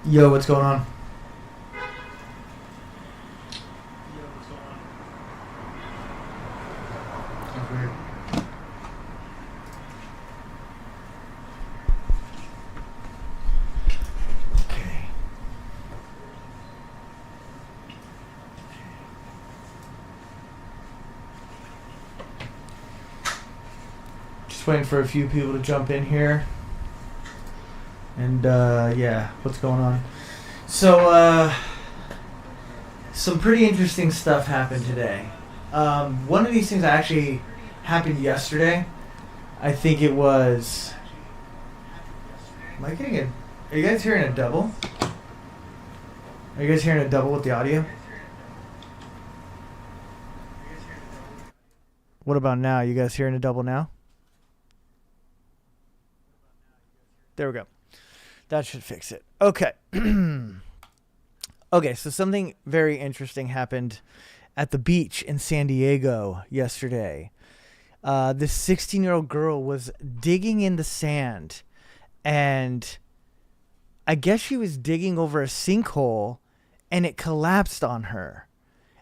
Yo, what's going on? That's weird. Okay. Just waiting for a few people to jump in here. And, yeah, what's going on? So, some pretty interesting stuff happened today. One of these things actually happened yesterday. I think it was... Am I getting a... Are you guys hearing a double? Are you guys hearing a double with the audio? What about now? You guys hearing a double now? There we go. That should fix it. Okay. Okay, so something very interesting happened at the beach in San Diego yesterday. This 16-year-old girl was digging in the sand, and I guess she was digging over a sinkhole, and it collapsed on her.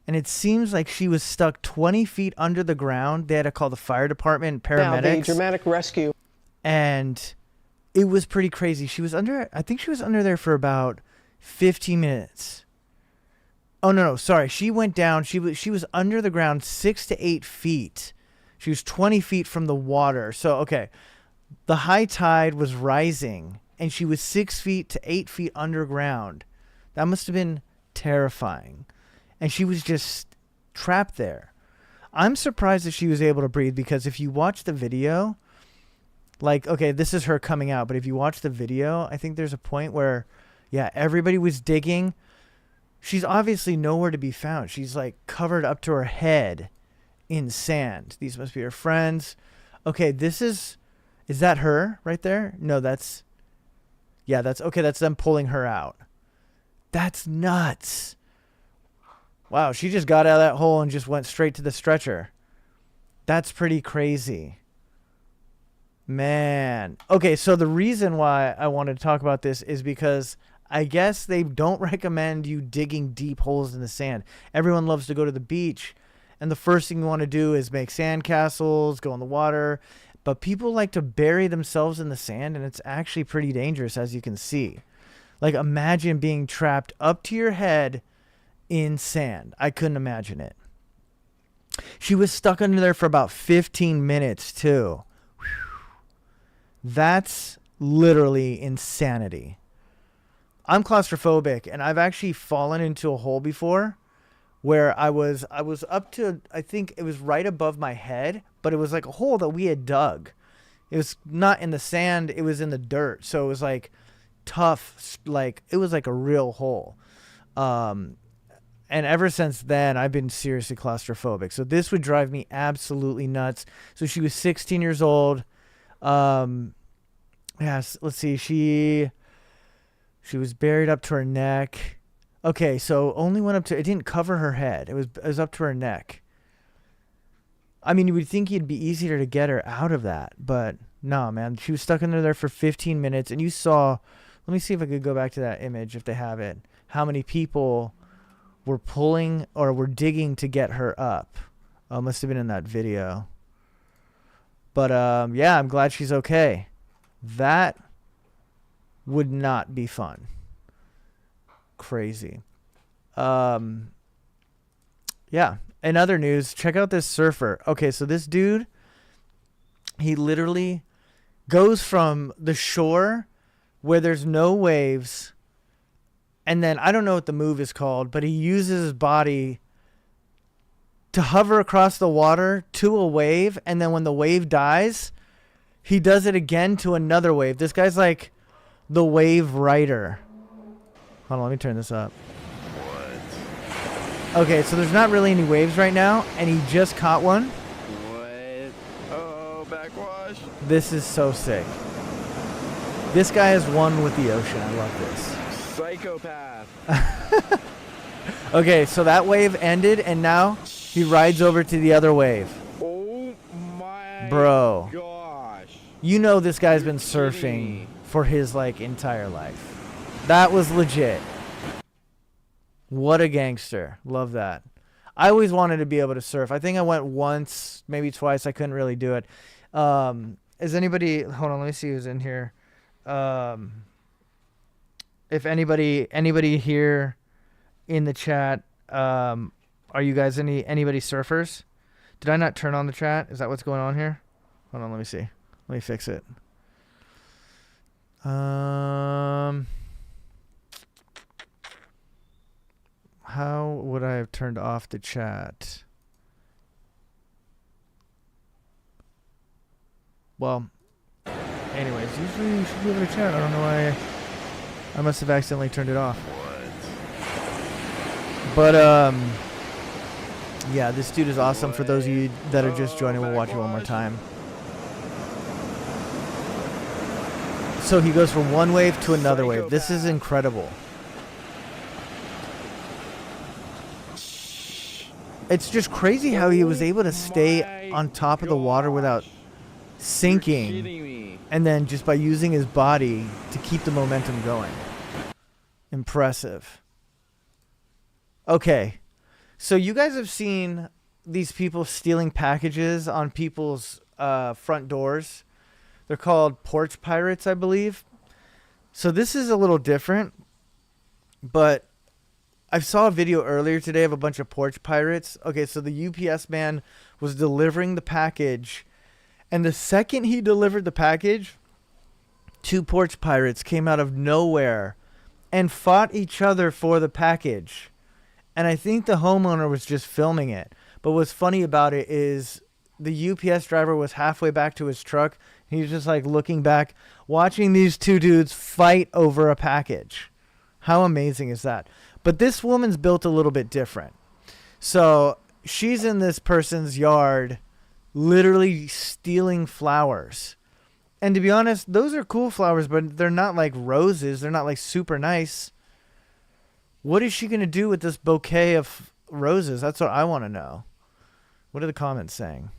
And it seems like she was stuck 20 feet under the ground. They had to call the fire department, paramedics. Now, the dramatic rescue. And it was pretty crazy. She was under, I think she was under there for about 15 minutes. Oh, no, sorry. She went down. She was under the ground 6 to 8 feet. She was 20 feet from the water. So, okay. The high tide was rising, and she was 6 feet to 8 feet underground. That must have been terrifying. And she was just trapped there. I'm surprised that she was able to breathe, because if you watch the video, like, okay, this is her coming out, but if you watch the video, I think there's a point where, yeah, everybody was digging. She's obviously nowhere to be found. She's like covered up to her head in sand. These must be her friends. Okay, is that her right there? No, that's them pulling her out. That's nuts. Wow, she just got out of that hole and just went straight to the stretcher. That's pretty crazy. Man. Okay, so the reason why I wanted to talk about this is because I guess they don't recommend you digging deep holes in the sand. Everyone loves to go to the beach, and the first thing you want to do is make sand castles, go in the water. But people like to bury themselves in the sand, and it's actually pretty dangerous, as you can see. Like, imagine being trapped up to your head in sand. I couldn't imagine it. She was stuck under there for about 15 minutes, too. Whew. That's literally insanity. I'm claustrophobic, and I've actually fallen into a hole before where I was up to, I think it was right above my head, but it was like a hole that we had dug. It was not in the sand, it was in the dirt. So it was like tough, like it was like a real hole. And ever since then, I've been seriously claustrophobic. So this would drive me absolutely nuts. So she was 16 years old. Yes, let's see. She was buried up to her neck. Okay, so only went up to, it didn't cover her head. It was up to her neck. I mean, you would think it'd be easier to get her out of that, but no, man. She was stuck under there for 15 minutes, and you saw, let me see if I could go back to that image if they have it, how many people were pulling or were digging to get her up. Oh, must have been in that video. But, yeah, I'm glad she's okay. That would not be fun. Crazy. Yeah. In other news, check out this surfer. Okay, so this dude, he literally goes from the shore where there's no waves, and then I don't know what the move is called, but he uses his body to hover across the water to a wave, and then when the wave dies, he does it again to another wave. This guy's like the wave rider. Hold on, let me turn this up. What? Okay, so there's not really any waves right now, and he just caught one. What? Oh, backwash. This is so sick. This guy has won with the ocean. I love this. Psychopath. Okay, so that wave ended, and now he rides over to the other wave. Oh my Bro. gosh. You know this guy's been surfing for his like entire life. That was legit. What a gangster. Love that. I always wanted to be able to surf. I think I went once, maybe twice. I couldn't really do it. Is anybody... Hold on, let me see who's in here. If anybody here in the chat, are you guys anybody surfers? Did I not turn on the chat? Is that what's going on here? Hold on, let me see. Let me fix it. How would I have turned off the chat? Well, anyways, usually you should be able to chat. I don't know why I must have accidentally turned it off. But yeah, this dude is awesome. For those of you that are just joining, we'll watch it one more time. So he goes from one wave to another wave. This is incredible. It's just crazy how he was able to stay on top of the water without sinking, and then just by using his body to keep the momentum going. Impressive. Okay, so you guys have seen these people stealing packages on people's front doors. They're called porch pirates, I believe. So this is a little different, but I saw a video earlier today of a bunch of porch pirates. Okay, so the UPS man was delivering the package, and the second he delivered the package, two porch pirates came out of nowhere and fought each other for the package. And I think the homeowner was just filming it. But what's funny about it is the UPS driver was halfway back to his truck. He was just like looking back, watching these two dudes fight over a package. How amazing is that? But this woman's built a little bit different. So she's in this person's yard, literally stealing flowers. And to be honest, those are cool flowers, but they're not like roses. They're not like super nice. What is she going to do with this bouquet of roses? That's what I want to know. What are the comments saying?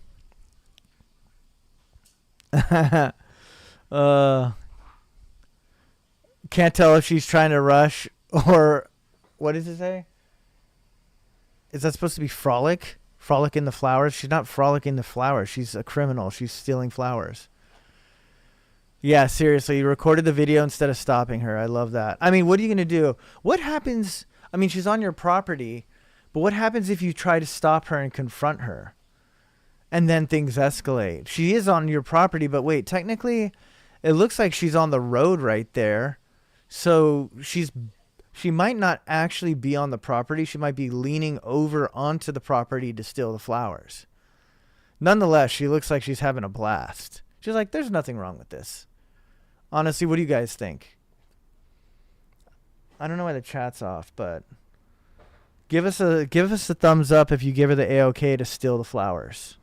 Can't tell if she's trying to rush or... What does it say? Is that supposed to be frolic? Frolic in the flowers? She's not frolicking the flowers. She's a criminal. She's stealing flowers. Yeah, seriously. You recorded the video instead of stopping her. I love that. I mean, what are you going to do? What happens? I mean, she's on your property, but what happens if you try to stop her and confront her? And then things escalate. She is on your property, but wait, technically, it looks like she's on the road right there. So she might not actually be on the property. She might be leaning over onto the property to steal the flowers. Nonetheless, she looks like she's having a blast. She's like, there's nothing wrong with this. Honestly, what do you guys think? I don't know why the chat's off, but give us a thumbs up if you give her the A-OK to steal the flowers.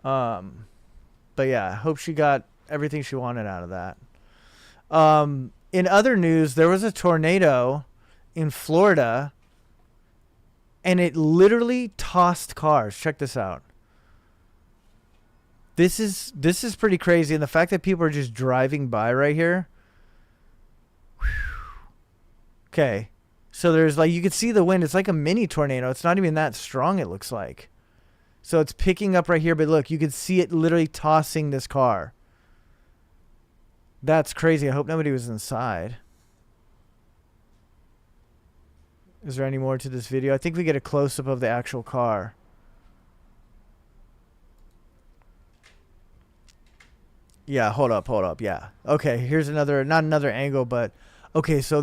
But yeah, I hope she got everything she wanted out of that. In other news, there was a tornado in Florida, and it literally tossed cars. Check this out. This is pretty crazy, and the fact that people are just driving by right here. Okay, so there's like, you can see the wind. It's like a mini tornado. It's not even that strong, it looks like. So it's picking up right here, but look, you can see it literally tossing this car. That's crazy. I hope nobody was inside. Is there any more to this video? I think we get a close-up of the actual car. Yeah, hold up. Yeah. Okay, here's another, not another angle, but okay, so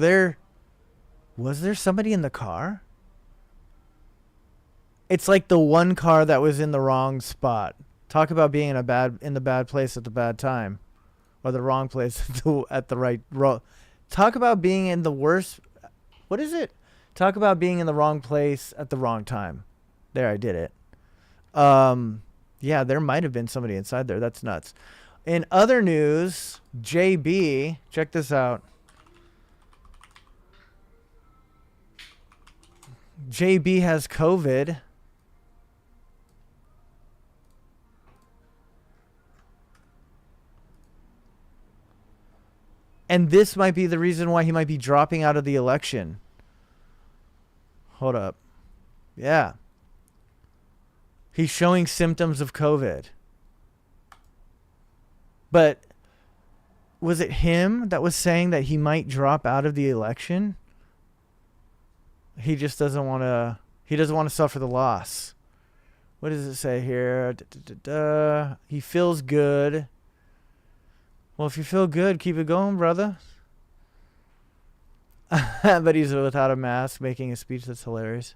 was there somebody in the car? It's like the one car that was in the wrong spot. Talk about being in the bad place at the bad time. Or the wrong place at the right... Talk about being in the worst... What is it? Talk about being in the wrong place at the wrong time. There, I did it. Yeah, there might have been somebody inside there. That's nuts. In other news, JB... Check this out. JB has COVID. And this might be the reason why he might be dropping out of the election. Hold up. Yeah. He's showing symptoms of COVID. But was it him that was saying that he might drop out of the election? He just doesn't want to. He doesn't want to suffer the loss. What does it say here? He feels good. Well, if you feel good, keep it going, brother. But he's without a mask, making a speech that's hilarious.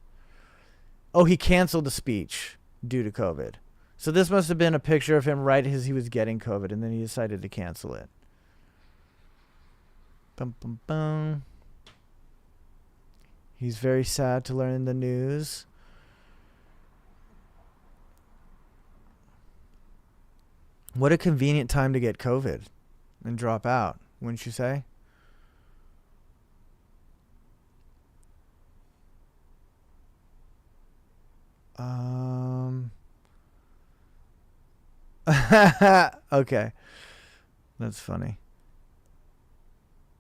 Oh, he canceled the speech due to COVID. So this must have been a picture of him right as he was getting COVID, and then he decided to cancel it. Bum, bum, bum. He's very sad to learn the news. What a convenient time to get COVID and drop out, wouldn't you say? Okay. That's funny.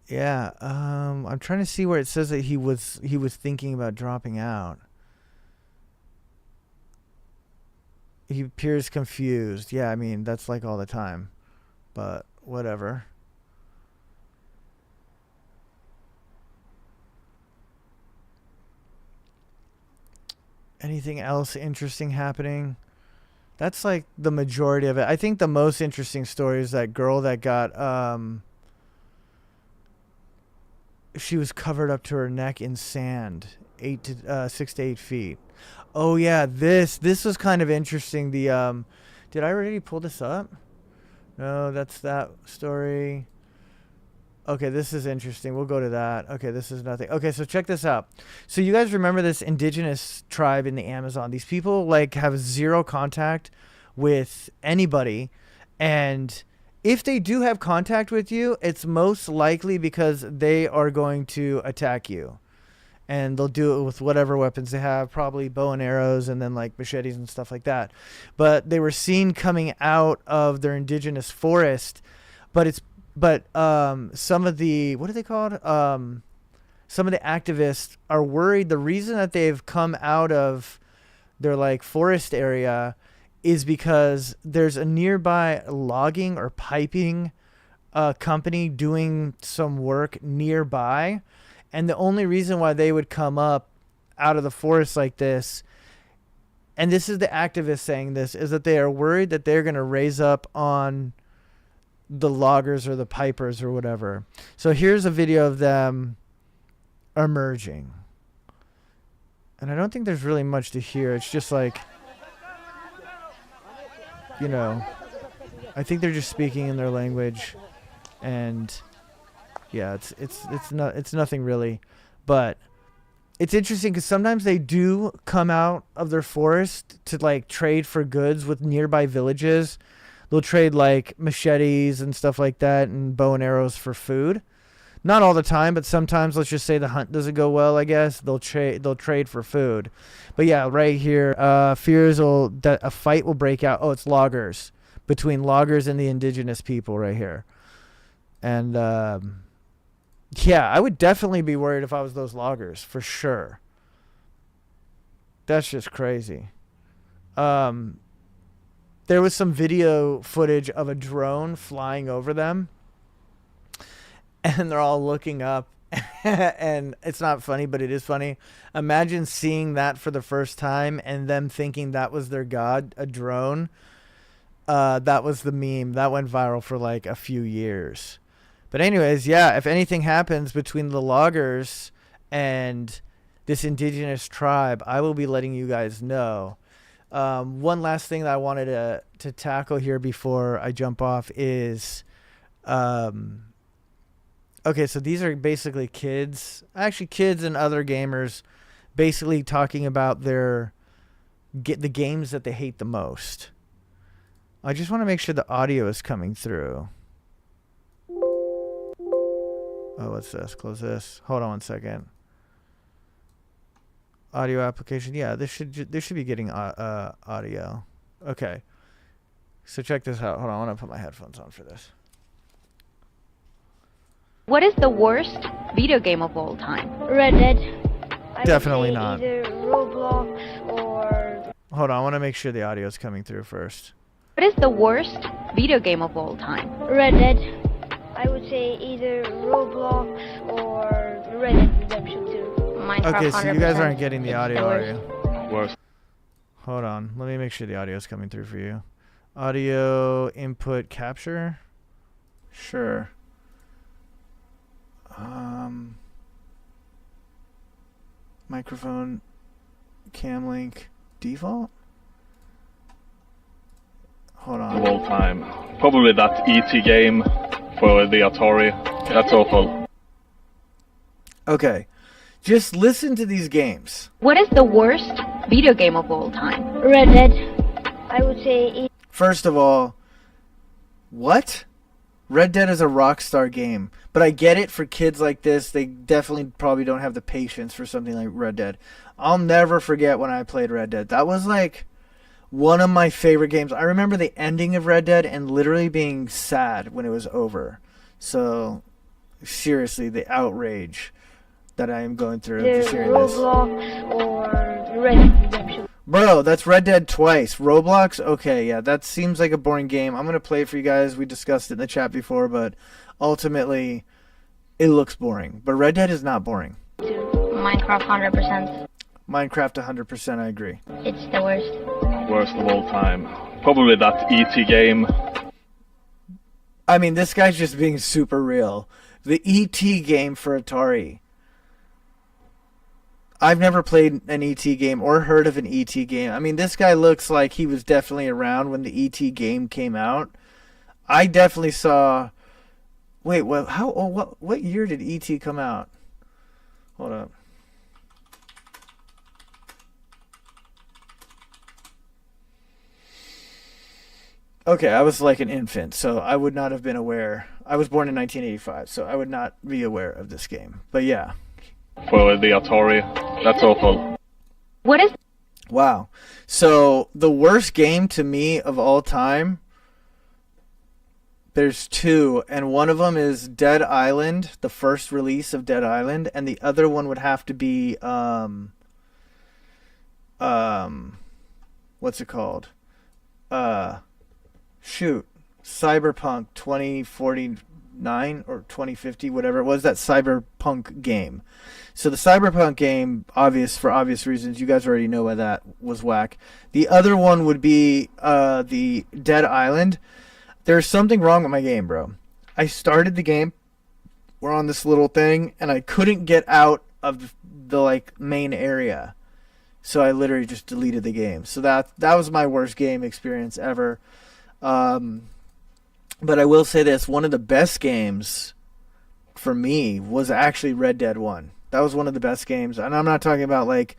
Yeah, I'm trying to see where it says that he was thinking about dropping out. He appears confused. Yeah, I mean, that's like all the time. But whatever. Anything else interesting happening? That's like the majority of it. I think the most interesting story is that girl that got she was covered up to her neck in sand, 6 to 8 feet. Oh yeah, this was kind of interesting. The did I already pull this up? No, that's that story. Okay, this is interesting. We'll go to that. Okay, this is nothing. Okay, so check this out. So you guys remember this indigenous tribe in the Amazon? These people like have zero contact with anybody, and if they do have contact with you, it's most likely because they are going to attack you. And they'll do it with whatever weapons they have, probably bow and arrows and then like machetes and stuff like that. But they were seen coming out of their indigenous forest, but some of the, what are they called? Some of the activists are worried the reason that they've come out of their like forest area is because there's a nearby logging or piping company doing some work nearby. And the only reason why they would come up out of the forest like this, and this is the activists saying this, is that they are worried that they're going to raise up on the loggers or the pipers or whatever. So here's a video of them emerging. And I don't think there's really much to hear. It's just like, you know, I think they're just speaking in their language, and yeah, it's nothing really, but it's interesting because sometimes they do come out of their forest to like trade for goods with nearby villages. They'll trade like machetes and stuff like that and bow and arrows for food. Not all the time, but sometimes, let's just say the hunt doesn't go well, I guess, they'll trade for food. But yeah, right here, fears that a fight will break out. Oh, it's loggers, between loggers and the indigenous people right here. And yeah, I would definitely be worried if I was those loggers, for sure. That's just crazy. There was some video footage of a drone flying over them, and they're all looking up, and it's not funny, but it is funny. Imagine seeing that for the first time and them thinking that was their god, a drone. That was the meme. That went viral for like a few years. But anyways, yeah, if anything happens between the loggers and this indigenous tribe, I will be letting you guys know. One last thing that I wanted to tackle here before I jump off is, okay, so these are basically kids and other gamers basically talking about the games that they hate the most. I just want to make sure the audio is coming through. Oh, what's this? Close this. Hold on one second. Audio application. Yeah, this should be getting audio. Okay. So check this out. Hold on, I want to put my headphones on for this. What is the worst video game of all time? Red Dead. Definitely not. Either Roblox or Hold on, I want to make sure the audio is coming through first. What is the worst video game of all time? Red Dead. I would say either Roblox or Red Dead Redemption 2. Minecraft. Okay, so you guys 100%. aren't getting the It's audio, the are worst. you? Worst. Hold on, let me make sure the audio is coming through for you. Audio input capture? Sure. Microphone, cam link, default? Hold Of on. all time. Probably that ET game for the Atari. That's awful. Okay, just listen to these games. What is the worst video game of all time? Red Dead. I would say First of all, what? Red Dead is a Rockstar game, but I get it for kids like this. They definitely probably don't have the patience for something like Red Dead. I'll never forget when I played Red Dead. That was like one of my favorite games. I remember the ending of Red Dead and literally being sad when it was over. So, seriously, the outrage that I am going through either just hearing this. Roblox or Red Dead Redemption. Bro, that's Red Dead twice. Roblox? Okay, yeah, that seems like a boring game. I'm going to play it for you guys. We discussed it in the chat before, but ultimately, it looks boring. But Red Dead is not boring. Minecraft 100%. Minecraft 100%, I agree. It's the worst. Worst of all time. Probably that ET game. I mean, this guy's just being super real. The E.T. game for Atari. I've never played an E.T. game or heard of an E.T. game. I mean, this guy looks like he was definitely around when the E.T. game came out. I definitely saw... Wait, what year did E.T. come out? Hold up. Okay, I was like an infant, so I would not have been aware. I was born in 1985, so I would not be aware of this game. But yeah. For the Atari. That's awful. What is Wow. So the worst game to me of all time, there's two, and one of them is Dead Island, the first release of Dead Island, and the other one would have to be what's it called? Cyberpunk 2049 or 2050, whatever it was, that Cyberpunk game. So the Cyberpunk game, for obvious reasons, you guys already know why that was whack. The other one would be the Dead Island. There's something wrong with my game, bro. I started the game, we're on this little thing, and I couldn't get out of the like main area. So I literally just deleted the game. So that was my worst game experience ever. But I will say this, one of the best games for me was actually Red Dead 1. That was one of the best games. And I'm not talking about like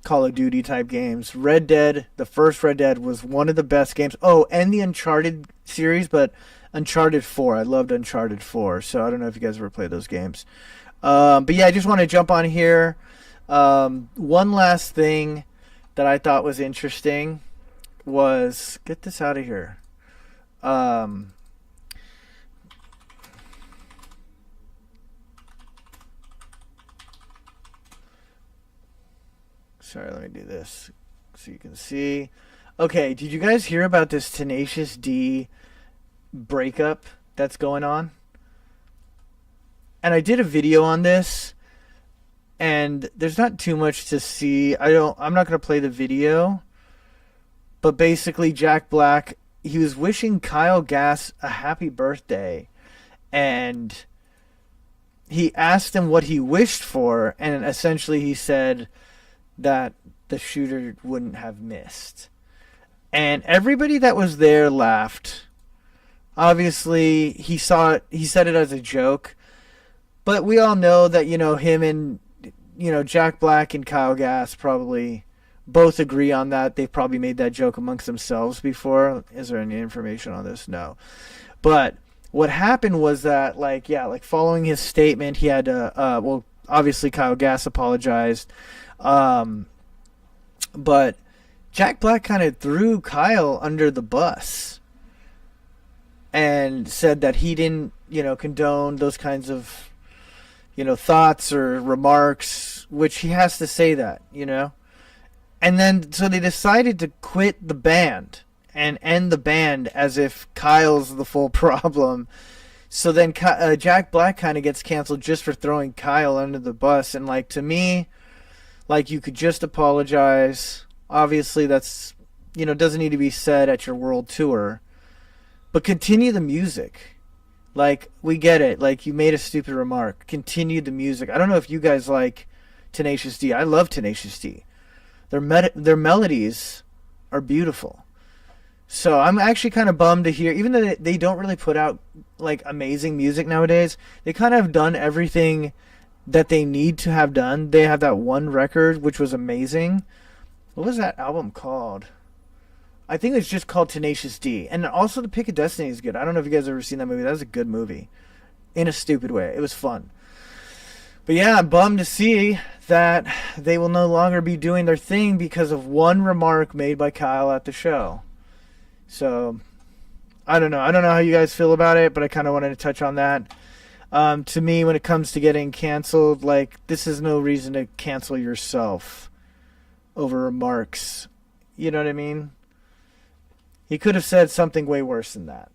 Call of Duty type games. Red Dead, the first Red Dead was one of the best games. Oh, and the Uncharted series, but Uncharted 4. I loved Uncharted 4. So I don't know if you guys ever played those games. But yeah, I just want to jump on here. One last thing that I thought was interesting was, get this out of here. Sorry, let me do this so you can see. Okay, did you guys hear about this Tenacious D breakup that's going on? And I did a video on this, and there's not too much to see. I'm not going to play the video, but basically Jack Black, he was wishing Kyle Gass a happy birthday, and he asked him what he wished for, and essentially he said that the shooter wouldn't have missed. And everybody that was there laughed. Obviously, he said it as a joke, but we all know that, him and, Jack Black and Kyle Gass probably both agree on that. They've probably made that joke amongst themselves before. Is there any information on this? No. But what happened was that, following his statement, he had to, obviously Kyle Gass apologized. But Jack Black kind of threw Kyle under the bus and said that he didn't condone those kinds of, thoughts or remarks, which he has to say that, And then, so they decided to quit the band and end the band as if Kyle's the full problem. So then Jack Black kind of gets canceled just for throwing Kyle under the bus. And, like, to me, like, you could just apologize. Obviously, that's, doesn't need to be said at your world tour. But continue the music. Like, we get it. Like, you made a stupid remark. Continue the music. I don't know if you guys like Tenacious D. I love Tenacious D. Their melodies are beautiful. So I'm actually kind of bummed to hear, even though they don't really put out, like, amazing music nowadays, they kind of have done everything that they need to have done. They have that one record, which was amazing. What was that album called? I think it's just called Tenacious D. And also The Pick of Destiny is good. I don't know if you guys have ever seen that movie. That was a good movie. In a stupid way. It was fun. But yeah, I'm bummed to see that they will no longer be doing their thing because of one remark made by Kyle at the show. So, I don't know. I don't know how you guys feel about it, but I kind of wanted to touch on that. To me, when it comes to getting canceled, like, this is no reason to cancel yourself over remarks. You know what I mean? He could have said something way worse than that.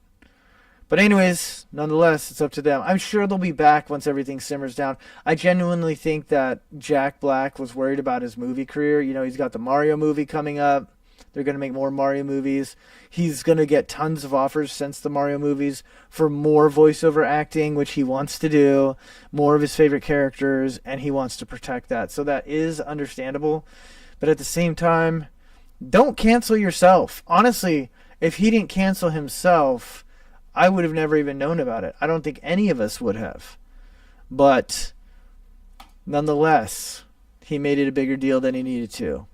But anyways, nonetheless, it's up to them. I'm sure they'll be back once everything simmers down. I genuinely think that Jack Black was worried about his movie career. He's got the Mario movie coming up. They're going to make more Mario movies. He's going to get tons of offers since the Mario movies for more voiceover acting, which he wants to do, more of his favorite characters, and he wants to protect that. So that is understandable. But at the same time, don't cancel yourself. Honestly, if he didn't cancel himself, I would have never even known about it. I don't think any of us would have. But nonetheless, he made it a bigger deal than he needed to.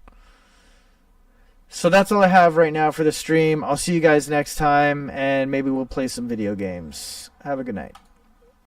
So that's all I have right now for the stream. I'll see you guys next time, and maybe we'll play some video games. Have a good night.